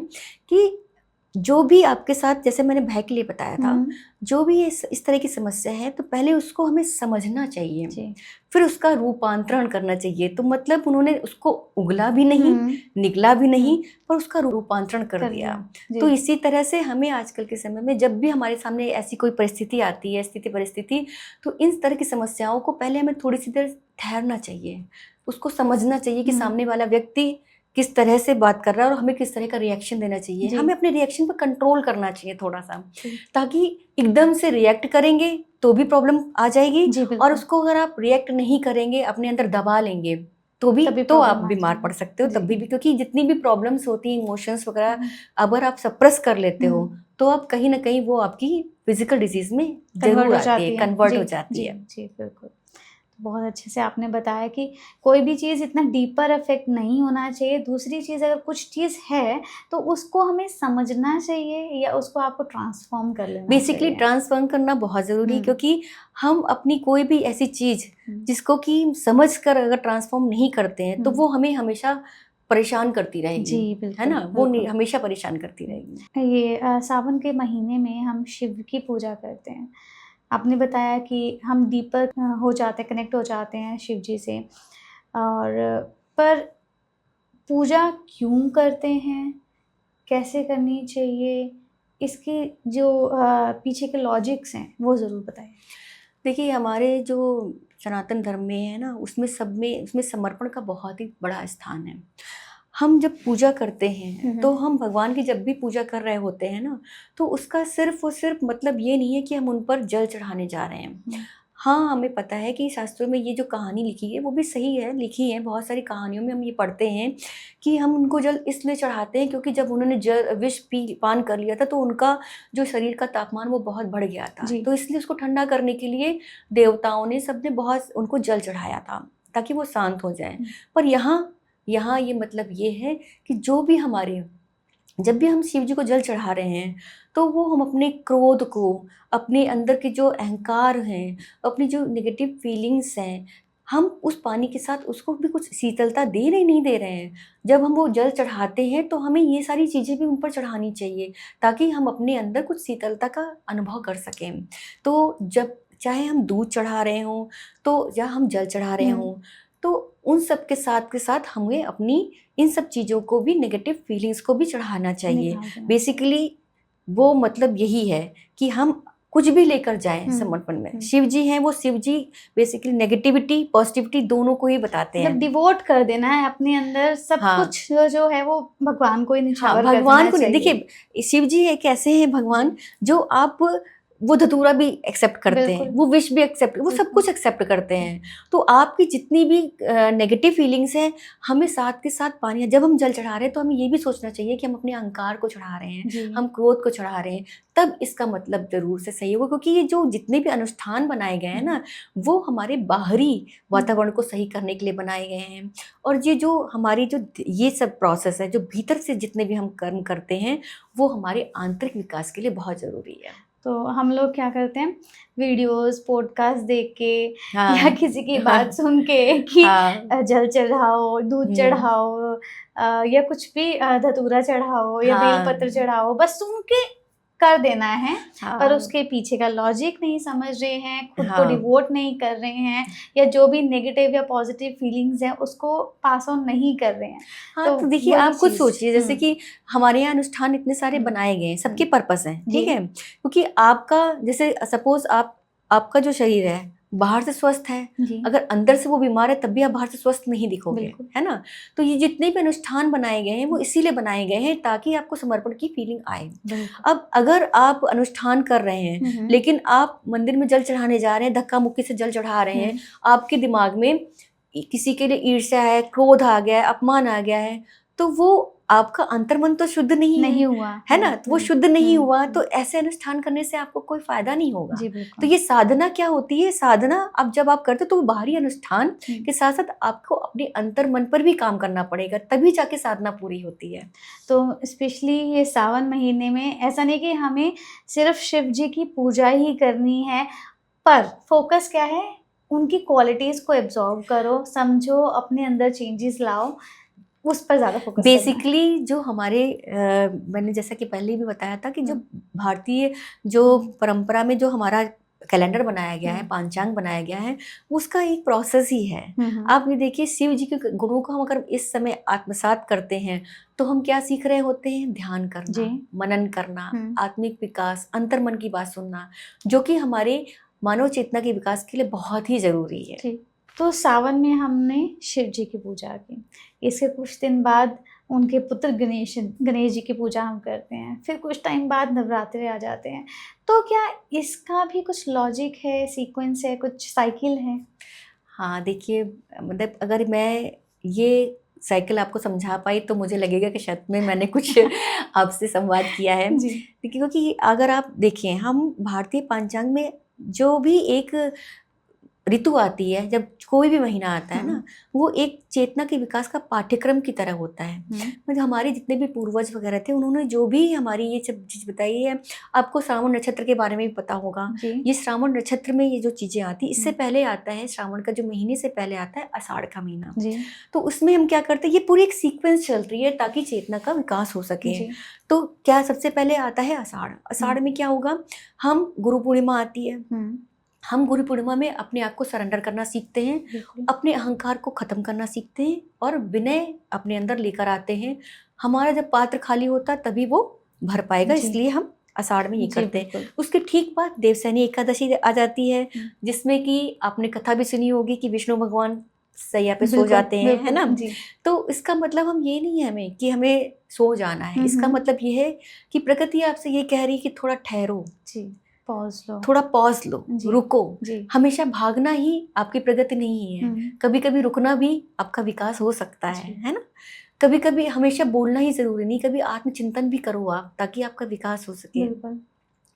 कि जो भी आपके साथ, जैसे मैंने भय के लिए बताया था, जो भी इस तरह की समस्या है तो पहले उसको हमें समझना चाहिए, फिर उसका रूपांतरण करना चाहिए। तो मतलब उन्होंने उसको उगला भी नहीं, निगला भी नहीं, पर उसका रूपांतरण कर दिया। तो इसी तरह से हमें आजकल के समय में जब भी हमारे सामने ऐसी कोई परिस्थिति आती है, स्थिति परिस्थिति, तो इन तरह की समस्याओं को पहले हमें थोड़ी सी देर ठहरना चाहिए, उसको समझना चाहिए कि सामने वाला व्यक्ति किस तरह से बात कर रहा है और हमें किस तरह का रिएक्शन देना चाहिए। हमें अपने रिएक्शन पर कंट्रोल करना चाहिए थोड़ा सा, ताकि एकदम से रिएक्ट करेंगे तो भी प्रॉब्लम आ जाएगी, और उसको अगर आप रिएक्ट नहीं करेंगे, अपने अंदर दबा लेंगे तो भी तो आप बीमार पड़ सकते हो तभी भी, क्योंकि जितनी भी प्रॉब्लम्स होती हैं, इमोशंस वगैरह अगर आप सप्रेस कर लेते हो तो आप कहीं ना कहीं वो आपकी फिजिकल डिजीज में जरूर आती है, कन्वर्ट हो जाती है। जी बिल्कुल। बहुत अच्छे से आपने बताया कि कोई भी चीज़ इतना डीपर इफेक्ट नहीं होना चाहिए। दूसरी चीज़, अगर कुछ चीज़ है तो उसको हमें समझना चाहिए या उसको आपको ट्रांसफॉर्म कर लेना बेसिकली ट्रांसफॉर्म करना बहुत ज़रूरी है, क्योंकि हम अपनी कोई भी ऐसी चीज़ जिसको कि समझ कर अगर ट्रांसफॉर्म नहीं करते हैं तो वो हमें हमेशा परेशान करती रहेगी। जी बिल्कुल, है ना, वो हमेशा परेशान करती रहेगी। ये सावन के महीने में हम शिव की पूजा करते हैं। आपने बताया कि हम डीपर हो जाते हैं, कनेक्ट हो जाते हैं शिव जी से, और पर पूजा क्यों करते हैं, कैसे करनी चाहिए, इसकी जो पीछे के लॉजिक्स हैं वो ज़रूर बताइए। देखिए हमारे जो सनातन धर्म में है ना, उसमें उसमें समर्पण का बहुत ही बड़ा स्थान है। हम जब पूजा करते हैं तो हम भगवान की जब भी पूजा कर रहे होते हैं ना, तो उसका सिर्फ और सिर्फ मतलब ये नहीं है कि हम उन पर जल चढ़ाने जा रहे हैं। हाँ, हमें पता है कि शास्त्रों में ये जो कहानी लिखी है वो भी सही है, लिखी है। बहुत सारी कहानियों में हम ये पढ़ते हैं कि हम उनको जल इसलिए चढ़ाते हैं क्योंकि जब उन्होंने विष पान कर लिया था तो उनका जो शरीर का तापमान वो बहुत बढ़ गया था। जी। तो इसलिए उसको ठंडा करने के लिए देवताओं ने, सबने बहुत उनको जल चढ़ाया था ताकि वो शांत हो जाएं। पर यहाँ ये मतलब ये है कि जब भी हम शिव जी को जल चढ़ा रहे हैं तो वो हम अपने क्रोध को, अपने अंदर के जो अहंकार हैं, अपनी जो नेगेटिव फीलिंग्स हैं, हम उस पानी के साथ उसको भी कुछ शीतलता दे रहे नहीं दे रहे हैं। जब हम वो जल चढ़ाते हैं तो हमें ये सारी चीज़ें भी उन पर चढ़ानी चाहिए ताकि हम अपने अंदर कुछ शीतलता का अनुभव कर सकें। तो जब चाहे हम दूध चढ़ा रहे हों तो या हम जल चढ़ा रहे हों, तो उन सब के साथ हमें अपनी इन सब चीज़ों को भी, नेगेटिव फीलिंग्स को भी चढ़ाना चाहिए। बेसिकली वो मतलब यही है कि हम कुछ भी लेकर जाएं समर्पण में। शिव जी हैं, वो शिव जी बेसिकली नेगेटिविटी पॉजिटिविटी दोनों को ही बताते हैं। मतलब डिवोट कर देना है अपने अंदर सब कुछ जो है वो भगवान को ही निछावर कर देना चाहिए। भगवान को देखिए, शिव जी एक ऐसे हैं भगवान जो आप वो धतूरा भी एक्सेप्ट करते हैं, वो विश भी एक्सेप्ट, वो सब कुछ एक्सेप्ट करते हैं। तो आपकी जितनी भी नेगेटिव फीलिंग्स हैं, हमें साथ के साथ पानी, जब हम जल चढ़ा रहे हैं तो हमें ये भी सोचना चाहिए कि हम अपने अहंकार को चढ़ा रहे हैं, हम क्रोध को चढ़ा रहे हैं, तब इसका मतलब जरूर से सही होगा। क्योंकि ये जो जितने भी अनुष्ठान बनाए गए हैं ना, वो हमारे बाहरी वातावरण को सही करने के लिए बनाए गए हैं। और ये जो हमारी जो ये सब प्रोसेस है, जो भीतर से जितने भी हम कर्म करते हैं, वो हमारे आंतरिक विकास के लिए बहुत जरूरी है। तो हम लोग क्या करते हैं, वीडियोस पॉडकास्ट देख के या किसी की बात सुन के कि जल चढ़ाओ, दूध चढ़ाओ या कुछ भी धतूरा चढ़ाओ या बेलपत्र चढ़ाओ, बस सुन के कर देना है। पर उसके पीछे का लॉजिक नहीं समझ रहे हैं, खुद को डिवोट नहीं कर रहे हैं, या जो भी नेगेटिव या पॉजिटिव फीलिंग्स हैं उसको पास ऑन नहीं कर रहे हैं। तो देखिए, आप खुद सोचिए, जैसे कि हमारे यहाँ अनुष्ठान इतने सारे बनाए गए हैं, सबके पर्पस हैं, ठीक है। क्योंकि आपका, जैसे सपोज आपका जो शरीर है बाहर से स्वस्थ है, अगर अंदर से वो बीमार है तब भी आप बाहर से स्वस्थ नहीं दिखोगे, है ना। तो ये जितने भी अनुष्ठान बनाए गए हैं वो इसीलिए बनाए गए हैं ताकि आपको समर्पण की फीलिंग आए। अब अगर आप अनुष्ठान कर रहे हैं लेकिन आप मंदिर में जल चढ़ाने जा रहे हैं, धक्का मुक्की से जल चढ़ा रहे हैं, आपके दिमाग में किसी के लिए ईर्ष्या है, क्रोध आ गया है, अपमान आ गया है, तो वो आपका अंतर्मन तो शुद्ध नहीं हुआ, है ना। तो वो शुद्ध नहीं हुआ, तो ऐसे अनुष्ठान करने से आपको कोई फायदा नहीं होगा। तो ये साधना क्या होती है? साधना अब जब आप करते हो तो बाहरी अनुष्ठान के साथ साथ आपको अपने अंतर्मन पर भी काम करना पड़ेगा, तभी जाके साधना पूरी होती है। तो स्पेशली ये सावन महीने में ऐसा नहीं कि हमें सिर्फ शिव जी की पूजा ही करनी है, पर फोकस क्या है, उनकी क्वालिटीज को एब्जॉर्ब करो, समझो, अपने अंदर चेंजेस लाओ, उस पर ज़्यादा फोकस। बेसिकली जो हमारे मैंने जैसा कि पहले भी बताया था कि जो भारतीय जो परंपरा में जो हमारा कैलेंडर बनाया गया है, पांचांग बनाया गया है, उसका एक प्रोसेस ही है। आप ये देखिए, शिव जी के गुणों को हम अगर इस समय आत्मसात करते हैं तो हम क्या सीख रहे होते हैं? ध्यान करना, मनन करना, आत्मिक विकास, अंतर्मन की बात सुनना, जो कि हमारे मानव चेतना के विकास के लिए बहुत ही जरूरी है। तो सावन में हमने शिव जी की पूजा की, इसके कुछ दिन बाद उनके पुत्र गणेश जी की पूजा हम करते हैं, फिर कुछ टाइम बाद नवरात्रे आ जाते हैं। तो क्या इसका भी कुछ लॉजिक है, सीक्वेंस है, कुछ साइकिल है? हाँ, देखिए, मतलब अगर मैं ये साइकिल आपको समझा पाई तो मुझे लगेगा कि शायद में मैंने कुछ आपसे संवाद किया है। क्योंकि अगर आप देखें, हम भारतीय पंचांग में जो भी एक ऋतु आती है, जब कोई भी महीना आता है ना, वो एक चेतना के विकास का पाठ्यक्रम की तरह होता है। मतलब हमारे जितने भी पूर्वज वगैरह थे, उन्होंने जो भी हमारी ये सब चीज़ बताई है, आपको श्रावण नक्षत्र के बारे में भी पता होगा। ये श्रावण नक्षत्र में ये जो चीज़ें आती, इससे पहले आता है श्रावण का जो महीने से पहले आता है आषाढ़ का महीना। तो उसमें हम क्या करते हैं, ये पूरी एक सीक्वेंस चल रही है ताकि चेतना का विकास हो सके। तो क्या सबसे पहले आता है आषाढ़। आषाढ़ में क्या होगा, हम गुरु पूर्णिमा आती है, हम गुरु पूर्णिमा में अपने आप को सरेंडर करना सीखते हैं, अपने अहंकार को खत्म करना सीखते हैं और विनय अपने अंदर लेकर आते हैं। हमारा जब पात्र खाली होता है तभी वो भर पाएगा, इसलिए हम आषाढ़ में ये करते हैं। उसके ठीक बाद देवसैनी एकादशी आ जाती है, जिसमें कि आपने कथा भी सुनी होगी कि विष्णु भगवान सैया पे सो जाते हैं, है ना। तो इसका मतलब हम ये नहीं है हमें कि हमें सो जाना है, इसका मतलब ये है कि प्रकृति आपसे ये कह रही है कि थोड़ा ठहरो, पॉज लो। थोड़ा पॉज लो, जी। रुको। जी। हमेशा भागना ही आपकी प्रगति नहीं है, कभी कभी रुकना भी आपका विकास हो सकता है ना। कभी कभी हमेशा बोलना ही जरूरी नहीं, कभी आत्मचिंतन भी करो आप, ताकि आपका विकास हो सके। बिल्कुल।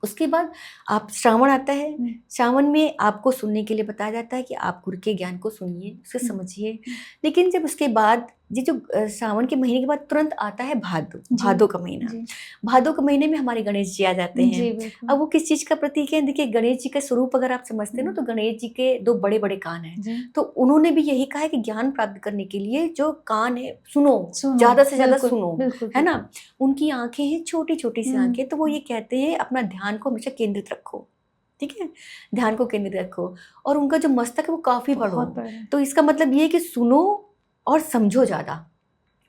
उसके बाद आप श्रावण आता है, श्रावण में आपको सुनने के लिए बताया जाता है कि आप गुरु के ज्ञान को सुनिए, उसे समझिए। लेकिन जब उसके बाद ये जो श्रावण के महीने के बाद तुरंत आता है भादो, भादो का महीना। भादो के महीने में हमारे गणेश जी आ जाते हैं। अब वो किस चीज का प्रतीक है? देखिए, गणेश जी का स्वरूप अगर आप समझते हैं ना, तो गणेश जी के 2 बड़े बड़े कान हैं। तो उन्होंने भी यही कहा है कि ज्ञान प्राप्त करने के लिए जो कान है, सुनो, ज्यादा से ज्यादा सुनो, है ना। उनकी आंखें हैं छोटी छोटी सी आंखें, तो वो ये कहते हैं अपना ध्यान को हमेशा केंद्रित रखो, ठीक है, ध्यान को केंद्रित रखो। और उनका जो मस्तक है वो काफी बड़ा, तो इसका मतलब ये है कि सुनो और समझो ज्यादा।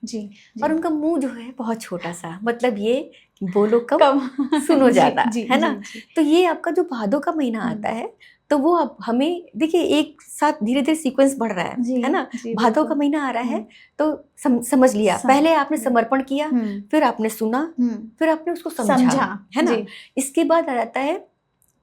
जी। और उनका मुंह जो है बहुत छोटा सा, मतलब ये बोलो कम सुनो ज्यादा, है ना। तो ये आपका जो भादो का महीना आता है, तो वो अब हमें देखिए एक साथ धीरे धीरे सीक्वेंस बढ़ रहा है ना। भादो का महीना आ रहा है, तो समझ लिया, पहले आपने समर्पण किया, फिर आपने सुना, फिर आपने उसको समझा, है ना। इसके बाद आ जाता है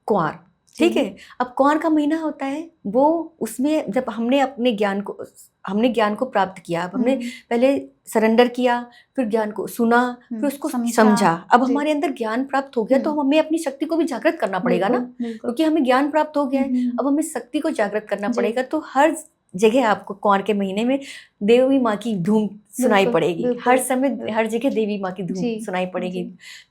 कुंवार, ठीक है। अब कुंवार का महीना होता है, वो उसमें जब हमने ज्ञान को प्राप्त किया, अब हमने पहले सरेंडर किया, फिर ज्ञान को सुना, फिर उसको समझा। अब हमारे अंदर ज्ञान प्राप्त हो गया, तो हमें अपनी शक्ति को भी जागृत करना पड़ेगा ना, क्योंकि हमें ज्ञान प्राप्त हो गया है, अब हमें शक्ति को जागृत करना पड़ेगा। तो हर जगह आपको कुंवार के महीने में देवी माँ की धूम सुनाई पड़ेगी, हर समय हर जगह देवी माँ की धूम सुनाई पड़ेगी।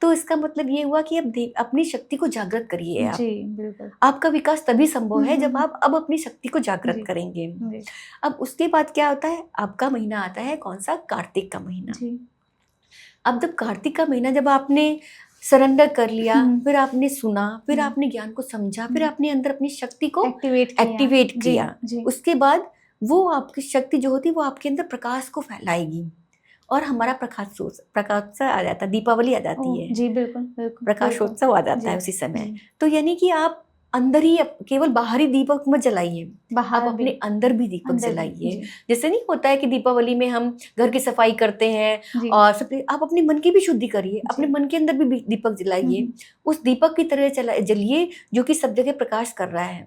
तो इसका मतलब ये हुआ कि अब अपनी शक्ति को जागृत करिए आप। आपका विकास तभी संभव है जब आप अब अपनी शक्ति को जागृत करेंगे। अब उसके बाद क्या होता है, आपका महीना आता है कौन सा? कार्तिक का महीना। अब जब कार्तिक का महीना, जब आपने सरेंडर कर लिया, फिर आपने सुना, फिर आपने ज्ञान को समझा, फिर आपने अंदर अपनी शक्ति को एक्टिवेट किया, उसके बाद वो आपकी शक्ति जो होती है वो आपके अंदर प्रकाश को फैलाएगी, और हमारा प्रकाशोत्सव आ जाता है, दीपावली आ जाती है। जी बिल्कुल, प्रकाशोत्सव आ जाता है उसी समय। तो यानी कि आप अंदर ही, केवल बाहरी दीपक मत जलाइए, आप अपने अंदर भी दीपक जलाइए। जैसे नहीं होता है कि दीपावली में हम घर की सफाई करते हैं, और आप अपने मन की भी शुद्धि करिए, अपने मन के अंदर भी दीपक जलाइए, उस दीपक की तरह जलिए जो कि सब जगह प्रकाश कर रहा है।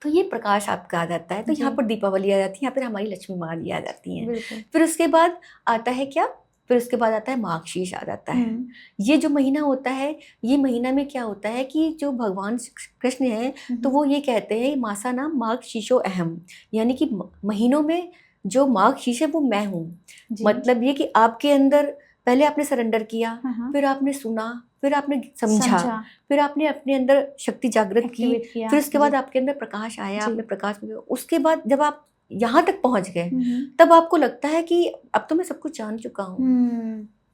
तो ये प्रकाश आपका आ जाता है। तो यहाँ पर दीपावली आ जाती है, यहाँ पर हमारी लक्ष्मी माँ भी आ जाती हैं। फिर उसके बाद आता है क्या? फिर उसके बाद आता है माघशीर्ष आ जाता है। ये जो महीना होता है, ये महीना में क्या होता है कि जो भगवान कृष्ण है, तो वो ये कहते हैं मासा नाम माघशीर्षो अहम, यानी कि महीनों में जो माघशीर्ष है वो मैं हूँ। मतलब ये कि आपके अंदर पहले आपने सरेंडर किया, फिर आपने सुना, फिर आपने समझा, फिर आपने अपने अंदर शक्ति जागृत की, फिर उसके बाद आपके अंदर प्रकाश आया, आपने प्रकाश में, उसके बाद जब आप यहाँ तक पहुंच गए, तब आपको लगता है कि अब तो मैं सब कुछ जान चुका हूँ,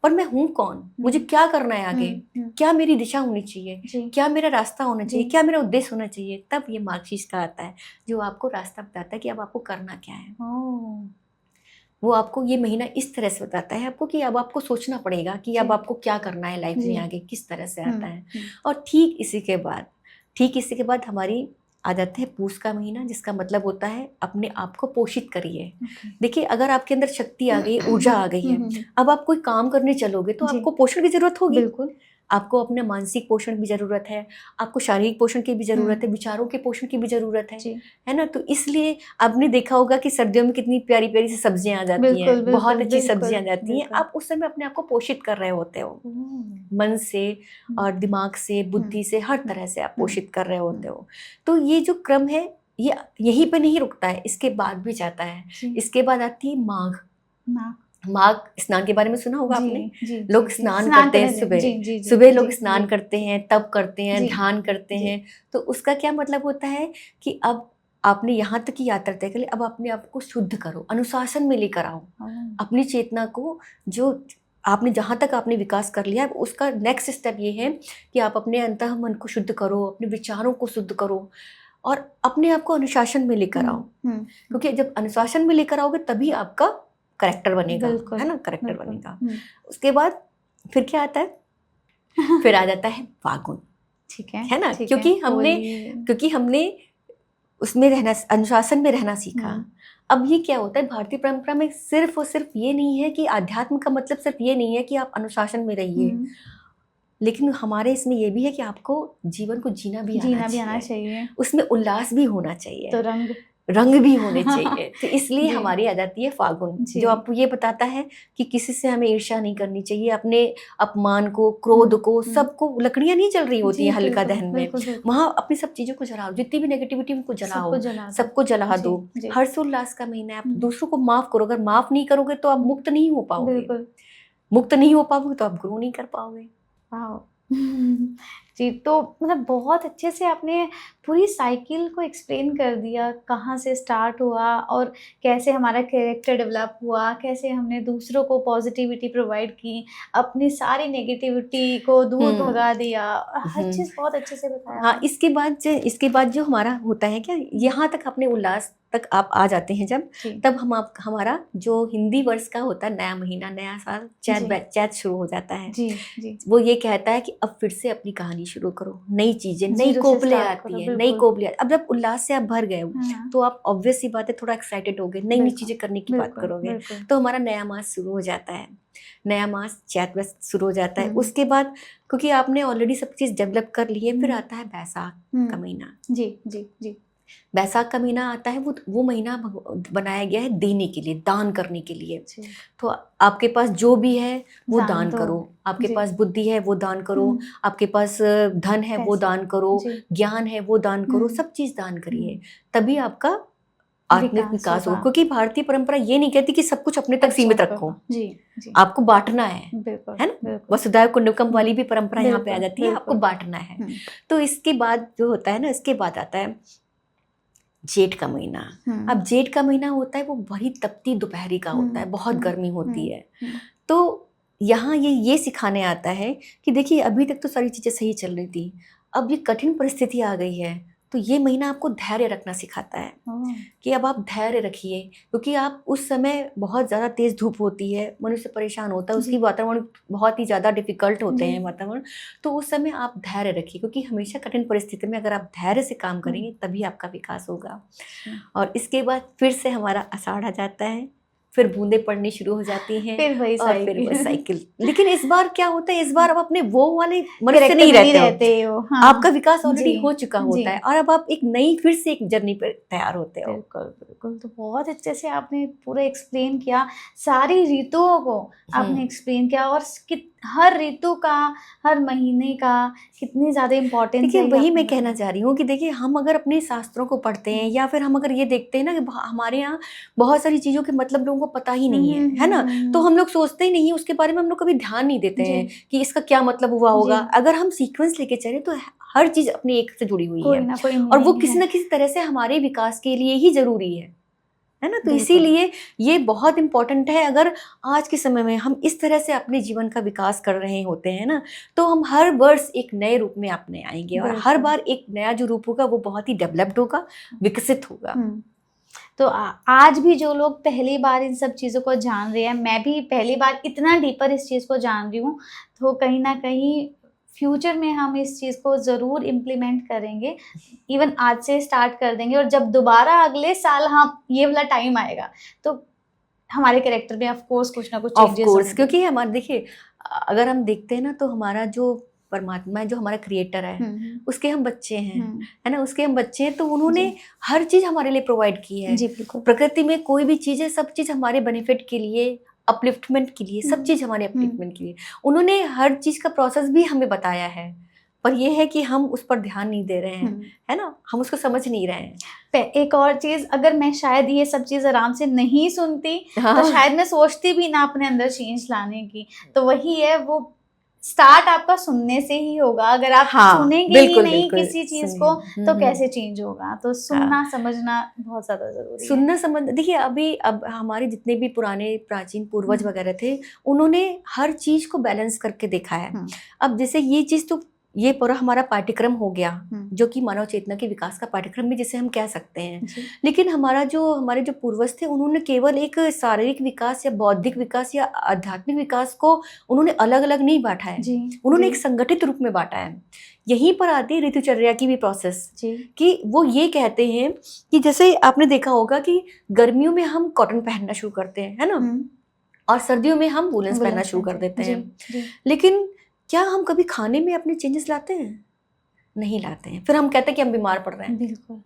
पर मैं हूँ कौन, मुझे क्या करना है आगे, क्या मेरी दिशा होनी चाहिए, क्या मेरा रास्ता होना चाहिए, क्या मेरा उद्देश्य होना चाहिए। तब ये मार्गशीर्ष का आता है जो आपको रास्ता बताता है कि अब आपको करना क्या है। वो आपको ये महीना इस तरह से बताता है आपको कि अब आपको सोचना पड़ेगा कि अब आपको क्या करना है लाइफ में आगे, किस तरह से आता है। और ठीक इसी के बाद हमारी आ जाते हैं पूष का महीना, जिसका मतलब होता है अपने आप को पोषित करिए। देखिए, अगर आपके अंदर शक्ति आ गई, ऊर्जा आ गई है, अब आप कोई काम करने चलोगे तो आपको पोषण की जरूरत होगी। बिल्कुल, आपको अपने मानसिक पोषण की जरूरत है, आपको शारीरिक पोषण की भी जरूरत है, विचारों के पोषण की भी जरूरत है ना। तो इसलिए आपने देखा होगा कि सर्दियों में कितनी प्यारी प्यारी सी सब्जियां आ जाती हैं, बहुत अच्छी सब्जियां आ जाती हैं। आप उस समय अपने आप को पोषित कर रहे होते हो, मन से और दिमाग से, बुद्धि से, हर तरह से आप पोषित कर रहे होते हो। तो ये जो क्रम है, ये यहीं पे नहीं रुकता है, इसके बाद भी जाता है। इसके बाद आती है माघ स्नान के बारे में सुना होगा आपने। लोग स्नान करते हैं, सुबह लोग स्नान करते हैं, तप करते हैं, ध्यान करते हैं। तो उसका क्या मतलब होता है कि अब आपने यहाँ तक की यात्रा तय कर ली, अब अपने आप को शुद्ध करो, अनुशासन में लेकर आओ अपनी चेतना को। जो आपने जहाँ तक आपने विकास कर लिया, उसका नेक्स्ट स्टेप ये है कि आप अपने अंतः मन को शुद्ध करो, अपने विचारों को शुद्ध करो, और अपने आप को अनुशासन में लेकर आओ। क्योंकि जब अनुशासन में लेकर आओगे तभी आपका करेक्टर बनेगा, है ना, करेक्टर बनेगा। उसके बाद फिर क्या आता है? फिर आ जाता है फागुन, ठीक है ना। क्योंकि हमने उसमें रहना, अनुशासन में रहना सीखा। अब ये क्या होता है, भारतीय परंपरा में सिर्फ और सिर्फ ये नहीं है कि आध्यात्म का मतलब सिर्फ ये नहीं है कि आप अनुशासन में रहिए। लेकिन हमारे इसमें ये भी है कि आपको जीवन को जीना भी आना चाहिए, उसमें उल्लास भी होना चाहिए, तो रंग भी होने चाहिए। तो इसलिए जी। हमारी आ जाती है फागुन, जी। जो आपको ये बताता है कि किसी से हमें ईर्ष्या नहीं करनी चाहिए, अपने अपमान को, क्रोध को, सबको, लकड़ियां नहीं जल रही होती जी, हैं हल्का बिल्कुल, दहन में, बिल्कुल, बिल्कुल। वहां अपनी सब चीजों को जलाओ, जितनी भी नेगेटिविटी उनको जलाओ, सबको जला दो। जी। हर्षोल्लास का महीना है, आप दूसरों को माफ करो। अगर माफ नहीं करोगे तो आप मुक्त नहीं हो पाओगे, बिल्कुल। मुक्त नहीं हो पाओगे तो आप ग्रो नहीं कर पाओगे। वाओ! जी, तो मतलब बहुत अच्छे से आपने पूरी साइकिल को एक्सप्लेन कर दिया, कहाँ से स्टार्ट हुआ और कैसे हमारा कैरेक्टर डेवलप हुआ, कैसे हमने दूसरों को पॉजिटिविटी प्रोवाइड की, अपनी सारी नेगेटिविटी को दूर भगा दिया, हर चीज़ बहुत अच्छे से बताया। हाँ, इसके बाद जो हमारा होता है क्या, यहाँ तक अपने उल्लास तक आप आ जाते हैं जब, तब हमारा जो हिंदी वर्ष का होता है नया महीना, नया साल, चैत शुरू हो जाता है। जी। वो ये कहता है कि अब फिर से अपनी कहानी शुरू करो, नई चीजें, नई कोपले आती है, नई कोपले। अब जब उल्लास से आप भर गए तो आप ऑब्वियस सी बात है थोड़ा एक्साइटेड हो गए, नई नई चीजें करने की बात करोगे, तो हमारा नया मास शुरू हो जाता है, नया मास चैत शुरू हो जाता है। उसके बाद क्योंकि आपने ऑलरेडी सब चीज डेवलप कर ली है, फिर आता है बैसाख का महीना। जी। बैसाख का महीना आता है, वो महीना बनाया गया है देने के लिए, दान करने के लिए। तो आपके पास जो भी है वो दान करो, आपके पास बुद्धि है वो दान करो, आपके पास धन है वो दान करो, ज्ञान है वो दान करो, सब चीज दान करिए, तभी आपका आत्मिक विकास हो। क्योंकि भारतीय परंपरा ये नहीं कहती कि सब कुछ अपने तक सीमित रखो, आपको बांटना है ना। वसुधैव कुटुंबकम वाली भी परंपरा यहाँ पे आ जाती है, आपको बांटना है। तो इसके बाद जो होता है ना, इसके बाद आता है जेठ का महीना। अब जेठ का महीना होता है वो बड़ी तपती दोपहरी का होता है, बहुत गर्मी होती है। तो यहाँ ये सिखाने आता है कि देखिए अभी तक तो सारी चीजें सही चल रही थी, अब ये कठिन परिस्थिति आ गई है, तो ये महीना आपको धैर्य रखना सिखाता है कि अब आप धैर्य रखिए, क्योंकि आप उस समय बहुत ज़्यादा तेज़ धूप होती है, मनुष्य परेशान होता है, उसकी वातावरण बहुत ही ज़्यादा डिफिकल्ट होते हैं वातावरण, तो उस समय आप धैर्य रखिए, क्योंकि हमेशा कठिन परिस्थिति में अगर आप धैर्य से काम करेंगे तभी आपका विकास होगा। और इसके बाद फिर से हमारा आषाढ़ आ जाता है, फिर बूंदे पड़नी शुरू हो जाती हैं, फिर वही साइकिल। लेकिन इस बार क्या होता है, इस बार आप अपने वो वाले मनुष्य नहीं रहते हो। आपका विकास ऑलरेडी हो चुका होता है और अब आप एक नई फिर से एक जर्नी पर तैयार होते हो। बिल्कुल। तो बहुत अच्छे से आपने पूरा एक्सप्लेन किया, सारी ऋतुओं को आपने एक्सप्लेन किया, और हर ऋतु का, हर महीने का कितनी ज्यादा इम्पोर्टेंस है। देखिए वही मैं कहना चाह रही हूँ कि देखिए हम अगर अपने शास्त्रों को पढ़ते हैं या फिर हम अगर ये देखते हैं ना कि हमारे यहाँ बहुत सारी चीजों के मतलब लोगों को पता ही नहीं है ना, तो हम लोग सोचते ही नहीं, उसके बारे में हम लोग कभी ध्यान नहीं देते हैं कि इसका क्या मतलब हुआ होगा। अगर हम सीक्वेंस लेके चले तो हर चीज अपनी एक से जुड़ी हुई है और वो किसी न किसी तरह से हमारे विकास के लिए ही जरूरी है ना। तो इसीलिए ये बहुत इम्पोर्टेंट है। अगर आज के समय में हम इस तरह से अपने जीवन का विकास कर रहे होते हैं ना, तो हम हर वर्ष एक नए रूप में अपने आएंगे और हर बार एक नया जो रूप होगा वो बहुत ही डेवलप्ड होगा, विकसित होगा। तो आज भी जो लोग पहली बार इन सब चीज़ों को जान रहे हैं, मैं भी पहली बार इतना डीपर इस चीज़ को जान रही हूँ, तो कहीं ना कहीं फ्यूचर में हम इस चीज़ को ज़रूर इम्प्लीमेंट करेंगे, इवन आज से स्टार्ट कर देंगे, और जब दोबारा अगले साल हम ये वाला टाइम आएगा तो हमारे कैरेक्टर में ऑफ कोर्स कुछ ना कुछ चेंजेस होंगे। क्योंकि हमारे देखिए अगर हम देखते हैं ना, तो हमारा जो परमात्मा है, जो हमारा क्रिएटर है, उसके हम बच्चे हैं, है ना, उसके हम बच्चे हैं, तो उन्होंने हर चीज हमारे लिए प्रोवाइड की है। प्रकृति में कोई भी चीज है, सब चीज हमारे बेनिफिट के लिए, अपलिफ्टमेंट के लिए, सब चीज हमारे अपलिफ्टमेंट के लिए। उन्होंने हर चीज का प्रोसेस भी हमें बताया है, पर यह है कि हम उस पर ध्यान नहीं दे रहे हैं, है ना, हम उसको समझ नहीं रहे हैं। एक और चीज, अगर मैं शायद ये सब चीज आराम से नहीं सुनती तो शायद मैं सोचती भी ना अपने अंदर चेंज लाने की। तो वही है, वो स्टार्ट आपका सुनने से ही होगा। अगर आप सुनेंगे ही नहीं किसी चीज को तो कैसे चेंज होगा। तो सुनना समझना बहुत ज्यादा जरूरी है। सुनना समझ, देखिए अब हमारे जितने भी पुराने प्राचीन पूर्वज वगैरह थे, उन्होंने हर चीज को बैलेंस करके देखा है। अब जैसे ये चीज तो ये पूरा हमारा पाठ्यक्रम हो गया, जो कि मानव चेतना के विकास का पाठ्यक्रम भी जिसे हम कह सकते हैं। लेकिन हमारे जो पूर्वज थे, उन्होंने केवल एक शारीरिक विकास या बौद्धिक विकास या आध्यात्मिक विकास को उन्होंने अलग अलग नहीं बांटा है, उन्होंने एक संगठित रूप में बांटा है। यहीं पर आती है ऋतुचर्या की भी प्रोसेस, कि वो ये कहते हैं कि जैसे आपने देखा होगा कि गर्मियों में हम कॉटन पहनना शुरू करते हैं, है ना, और सर्दियों में हम वूलन पहनना शुरू कर देते हैं। लेकिन क्या हम कभी खाने में अपने चेंजेस लाते हैं? नहीं लाते हैं, फिर हम कहते हैं कि हम बीमार पड़ रहे हैं। बिल्कुल।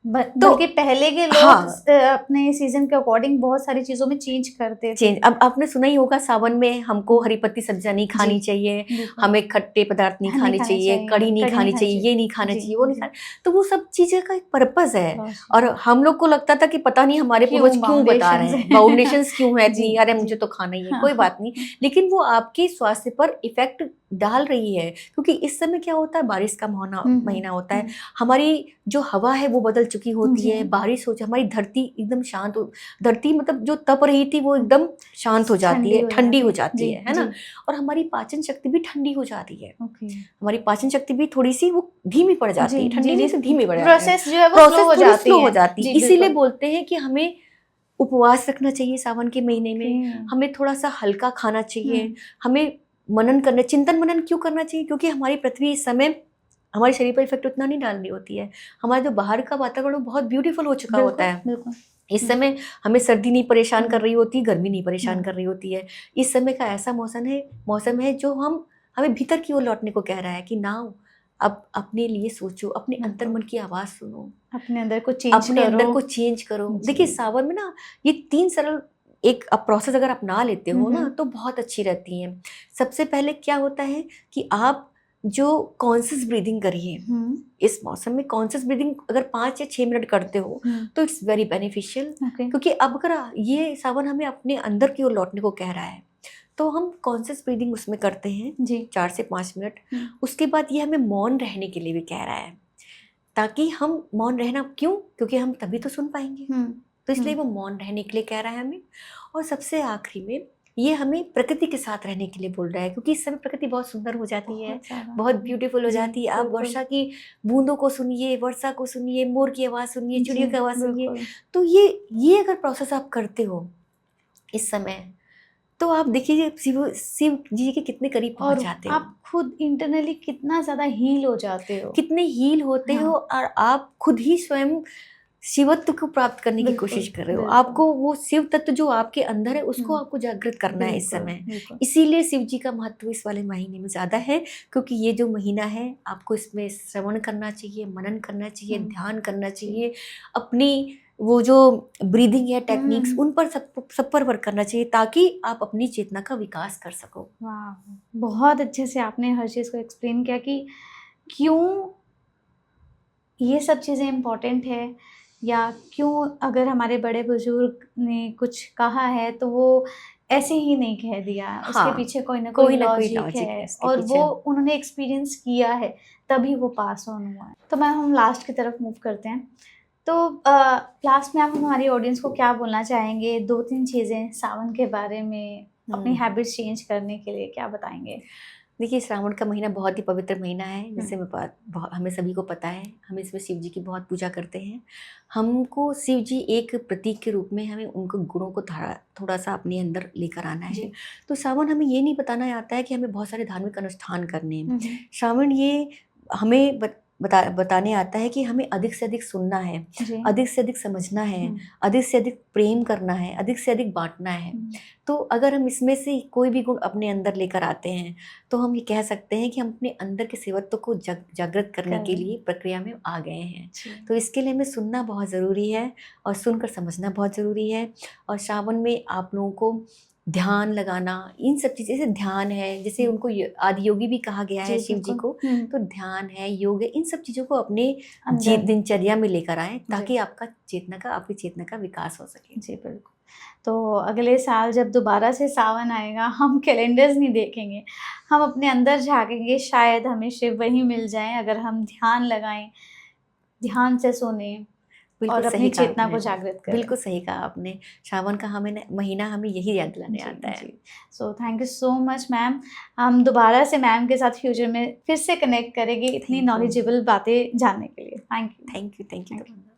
बल्कि पहले के लोग अपने सीजन के अकॉर्डिंग बहुत सारी चीजों में चेंज करते थे। अब आपने सुना ही होगा सावन में हमको हरी पत्ती सब्जियां नहीं खानी चाहिए, हमें खट्टे पदार्थ नहीं खाने चाहिए, कड़ी नहीं खानी चाहिए, ये नहीं खाना चाहिए, वो नहीं खाना। तो वो सब चीजें का एक पर्पस है, और हम लोग को लगता था कि पता नहीं हमारे पूर्वज क्यों बता रहे हैं, बाउंडेशंस क्यों है इतनी, अरे मुझे तो खाना ही है, कोई बात नहीं। लेकिन वो आपके स्वास्थ्य पर इफेक्ट डाल रही है, क्योंकि इस समय क्या होता है, बारिश का महीना होता है, हमारी जो हवा है वो बदल चुकी होती है, बारिश हो, हमारी धरती एकदम शांत हो, धरती मतलब जो तप रही थी वो एकदम शांत हो जाती है, ठंडी हो जाती है ना, और हमारी पाचन शक्ति भी ठंडी हो जाती है। हमारी पाचन शक्ति भी थोड़ी सी वो धीमी पड़ जाती है, ठंडी से धीमी पड़ जाती है, प्रोसेस जो है वो स्लो हो जाती है। इसीलिए बोलते हैं कि हमें उपवास रखना चाहिए सावन के महीने में, हमें थोड़ा सा हल्का खाना चाहिए, हमें मनन करना, चिंतन मनन क्यों करना चाहिए, क्योंकि हमारी पृथ्वी इस समय हमारे शरीर पर इफेक्ट उतना नहीं डालनी होती है, हमारा जो बाहर का वातावरण बहुत ब्यूटीफुल हो चुका होता है। इस समय हमें सर्दी नहीं परेशान कर रही होती, गर्मी नहीं परेशान कर रही होती है, इस समय का ऐसा मौसम है जो हमें भीतर की ओर लौटने को कह रहा है कि नाउ अब अपने लिए सोचो, अपने अंतर मन की आवाज सुनो, अपने अंदर को चेंज करो। देखिए सावन में ना ये 3 सरल एक प्रोसेस अगर अपना लेते हो ना तो बहुत अच्छी रहती है। सबसे पहले क्या होता है कि आप जो कॉन्शियस ब्रीदिंग करिए, इस मौसम में कॉन्शियस ब्रीदिंग अगर 5 या 6 मिनट करते हो तो इट्स वेरी बेनिफिशियल, क्योंकि अब अगर ये सावन हमें अपने अंदर की ओर लौटने को कह रहा है तो हम कॉन्शियस ब्रीदिंग उसमें करते हैं 4 से 5 मिनट। उसके बाद ये हमें मौन रहने के लिए भी कह रहा है, ताकि हम मौन रहना, क्यों, क्योंकि हम तभी तो सुन पाएंगे, तो इसलिए वो मौन रहने के लिए कह रहा है हमें। और सबसे आखिरी में ये हमें प्रकृति के साथ रहने के लिए बोल रहा है, क्योंकि इस समय प्रकृति बहुत सुंदर हो जाती है, बहुत ब्यूटीफुल हो जाती है। आप वर्षा की बूंदों को सुनिए, वर्षा को सुनिए, मोर की आवाज़ सुनिए, चिड़ियों की आवाज़ सुनिए। तो ये अगर प्रोसेस आप करते हो इस समय, तो आप देखिए शिव जी के कितने करीब पहुंच जाते हो, आप खुद इंटरनली कितना ज़्यादा हील हो जाते हो, कितने हील होते हो, और आप खुद ही स्वयं शिवत्व को प्राप्त करने की कोशिश कर रहे हो। आपको वो शिव तत्व जो आपके अंदर है उसको आपको जागृत करना है इस समय। इसीलिए शिव जी का महत्व इस वाले महीने में ज़्यादा है, क्योंकि ये जो महीना है आपको इसमें श्रवण करना चाहिए, मनन करना चाहिए, ध्यान करना चाहिए, अपनी वो जो ब्रीदिंग है टेक्निक्स उन पर सब पर वर्क करना चाहिए, ताकि आप अपनी चेतना का विकास कर सको। वाह, बहुत अच्छे से आपने हर चीज़ को एक्सप्लेन किया कि क्यों ये सब चीज़ें इम्पोर्टेंट है, या क्यों अगर हमारे बड़े बुजुर्ग ने कुछ कहा है तो वो ऐसे ही नहीं कह दिया, उसके पीछे कोई ना कोई लॉजिक है, और वो उन्होंने एक्सपीरियंस किया है तभी वो पास ऑन हुआ है। तो मैम हम लास्ट की तरफ मूव करते हैं। तो लास्ट में आप हमारी ऑडियंस को क्या बोलना चाहेंगे, 2-3 चीज़ें सावन के बारे में, अपनी हैबिट्स चेंज करने के लिए क्या बताएंगे? देखिए श्रावण का महीना बहुत ही पवित्र महीना है, जैसे हमें सभी को पता है, हम इसमें शिव जी की बहुत पूजा करते हैं। हमको शिव जी एक प्रतीक के रूप में हमें उनको गुणों को थोड़ा सा अपने अंदर लेकर आना है। तो श्रावण हमें ये नहीं बताना आता है कि हमें बहुत सारे धार्मिक अनुष्ठान करने हैं। श्रावण ये हमें बताने आता है कि हमें अधिक से अधिक सुनना है, अधिक से अधिक समझना है, अधिक से अधिक प्रेम करना है, अधिक से अधिक बांटना है। तो अगर हम इसमें से कोई भी गुण अपने अंदर लेकर आते हैं तो हम ये कह सकते हैं कि हम अपने अंदर के शिवत्व को जागृत करने के लिए प्रक्रिया में आ गए हैं। तो इसके लिए हमें सुनना बहुत ज़रूरी है और सुनकर समझना बहुत ज़रूरी है। और श्रावण में आप लोगों को ध्यान लगाना, इन सब चीज़ें, जैसे ध्यान है, जैसे उनको आदि योगी भी कहा गया है शिव जी को, तो ध्यान है, योग है, इन सब चीज़ों को अपने दिनचर्या में लेकर आएं, ताकि आपकी चेतना का विकास हो सके। जी बिल्कुल। तो अगले साल जब दोबारा से सावन आएगा, हम कैलेंडर्स नहीं देखेंगे, हम अपने अंदर झाँकेंगे, शायद हमें शिव वहीं मिल जाएं अगर हम ध्यान लगाएं, ध्यान से सुने और अपनी चेतना को जागृत करें। बिल्कुल सही कहा आपने। श्रावण का महीना हमें यही याद दिलाने आता है। So thank you so much ma'am. हम दोबारा से मैम के साथ फ्यूचर में फिर से कनेक्ट करेंगे इतनी नॉलेजेबल बातें जानने के लिए। Thank you.